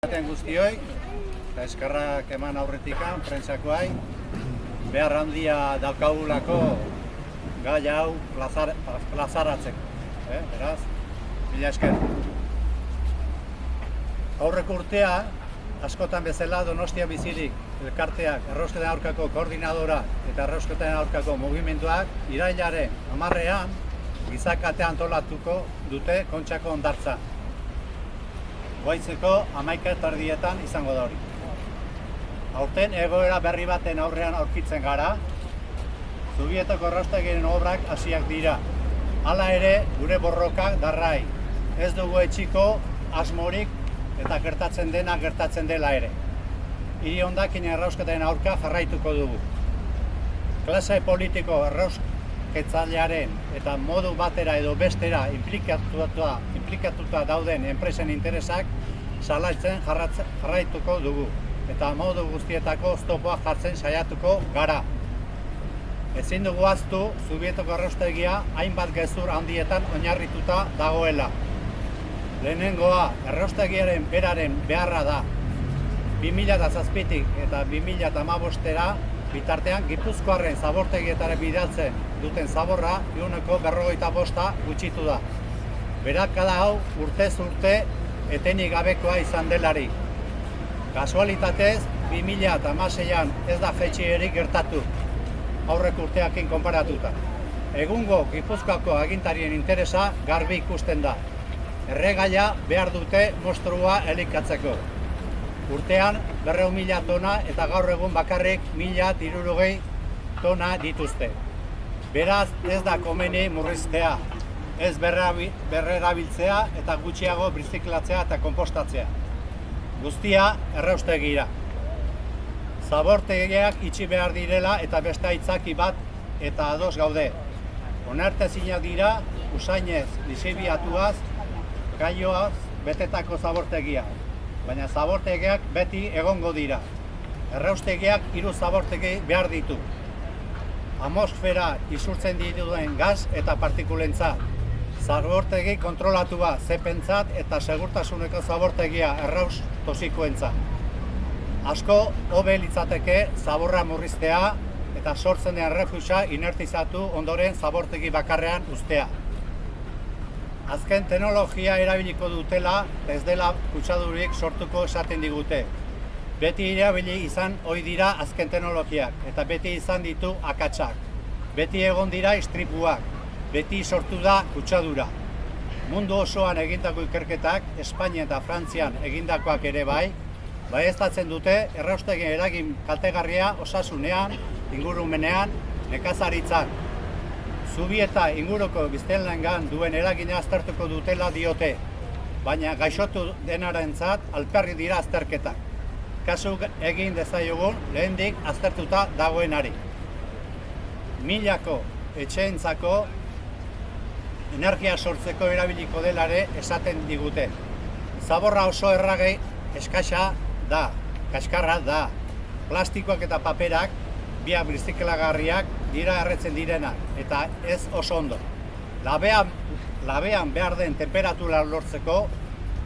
Guztioi, eta eskerrak eman aurretikan, prentsakoai, behar handia daukagulako gai hau plazaratzeko. Beraz, mila esker. Aurreko urtea, askotan bezala Donostia Bizirik elkarteak errausketaren aurkako koordinadora eta errausketaren aurkako mugimenduak irailaren 10ean gizakatea antolatuko dute Kontxako hondartza. Goizeko 11:30 izango da hori. Aurten egoera berri baten aurrean aurkitzen gara, Zubietako erraustegiaren obrak hasiak dira. Hala ere, gure borrokak darrai. Ez dugu etxiko asmorik eta gertatzen dena gertatzen dela ere. Hiri hondakinen errausketaren aurka jarraituko dugu. Klase politiko errauskettzailearen eta modu batera edo bestera inplikatuta dauden enpresen interesak salaitzen jarraituko dugu. Eta modu guztietako oztopoa jartzen saiatuko gara. Ezin dugu ahaztu Zubietako erraustegia hainbat gezur handietan oinarrituta dagoela. Lehenengoa, erraustegiaren beraren beharra da. 2007tik eta 2015 bitartean Gipuzkoarren zabortegietara bidaltzen duten zaborra 55% gutxitu da. Beherakada hau urtez urte etenik gabekoa izan delari. Kasualitatez, 2016an ez da jaitsierik gertatu, aurreko urteakin konparatuta. Egungo Gipuzkoako agintarien interesa garbi ikusten da. Erregaia behar dute monstrua elikatzeko. Urtean 200.000 tona eta gaur egun bakarrik 1.060 tona dituzte. Beraz, ez da komeni murriztea, ez berrerabiltzea eta gutxiago birziklatzea eta konpostatzea. Guztia erraustegira. Zabortegiak itxi behar direla eta beste aitzaki bat eta ados gaude. Onartezinak dira, usainez, lixibiatuaz, gaioaz betetako zabortegia. Baina zabortegiak beti egongo dira. Erraustegiak 3 zabortegi behar ditu. Atmosfera isurtzen dituen gaz eta partikulentza. Zabortegi kontrolatua, zepentzat eta segurtasuneko zabortegia erraus tosikoentzat. Asko hobe litzateke zaborra murriztea eta sortzen den errefusa inertizatu ondoren zabortegi bakarrean uztea. Azken teknologia erabiliko dutela, ez dela kutsadurik sortuko esaten digute. Beti erabili izan ohi dira azken teknologiak, eta beti izan ditu akatsak. Beti egon dira istripuak, beti sortu da kutsadura. Mundu osoan egindako ikerketak, Espainia eta Frantzian egindakoak ere bai, baieztatzen dute erraustegien eragin kaltegarria osasunean, ingurumenean, nekazaritzan. Zubieta inguruko biztanleengan duen eragina aztertuko dutela diote, baina gaixotu denarentzat alperri dira azterketak. Kasu egin dezaiogun lehendik aztertuta dagoenari. Milako etxeentzako energia sortzeko erabiliko delare esaten digute. Zaborra oso erragei eskasa da, kaskarra da. Plastikoak eta paperak, biak birziklagarriak dira erretzen direnak, eta ez oso ondo. Labean behar den temperatura lortzeko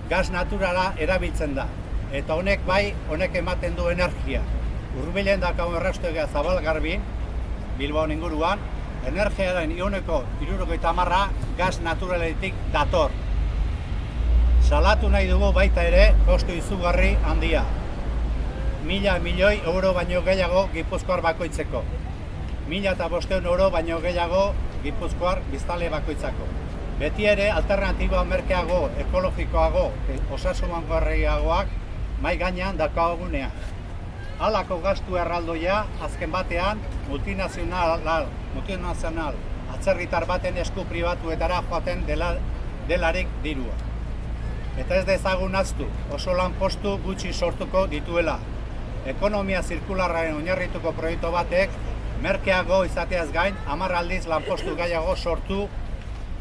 gas naturala erabiltzen da, eta honek ematen du energia. Hurbilen daukagun erraustegia Zabalgarbin, Bilbon inguruan, energiaren 70% gas naturaletik dator. Salatu nahi dugu baita ere kostu izugarri handia. 1.000 milioi euro baino gehiago Gipuzkoar bakoitzeko. 1.500 euro baino gehiago Gipuzkoar biztanle bakoitzako. Beti ere alternatiba merkeago, ekologikoago, osasungarriagoak mai gainean daukagunean. Halako gastu erraldoia azken batean multinazional atzerritar baten esku pribatuetara joaten delarik dirua. Eta ez dezagun ahaztu, oso lanpostu gutxi sortuko dituela. Ekonomia zirkularraren oinarrituko proiektu batek merkeago izateaz gain 10 aldiz lanpostu gehiago sortu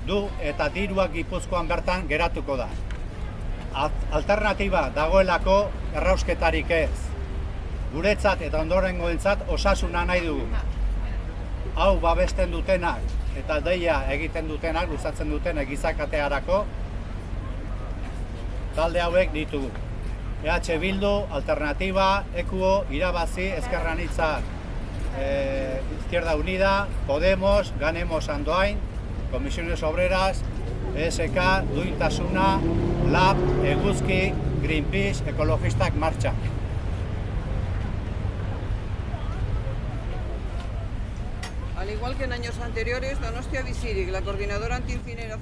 du eta diruak Gipuzkoan bertan geratuko da. Alternatiba dagoelako errausketarik ez. Guretzat eta ondorengoentzat osasuna nahi dugu. Hau babesten dutenak eta deia egiten dutenak, luzatzen dutenak gizakatearako talde hauek ditugu. EH Bildu, Alternativa, EQO, Irabazi, Ezker Anitza, Izquierda Unida, Podemos, Ganemos Andoain, Comisiones Obreras, ESK, Duintasuna, LAB, Eguzki, Greenpeace, Ekologistak Martxa. Al igual que en años anteriores, Donostia Bizirik, la coordinadora antiincineración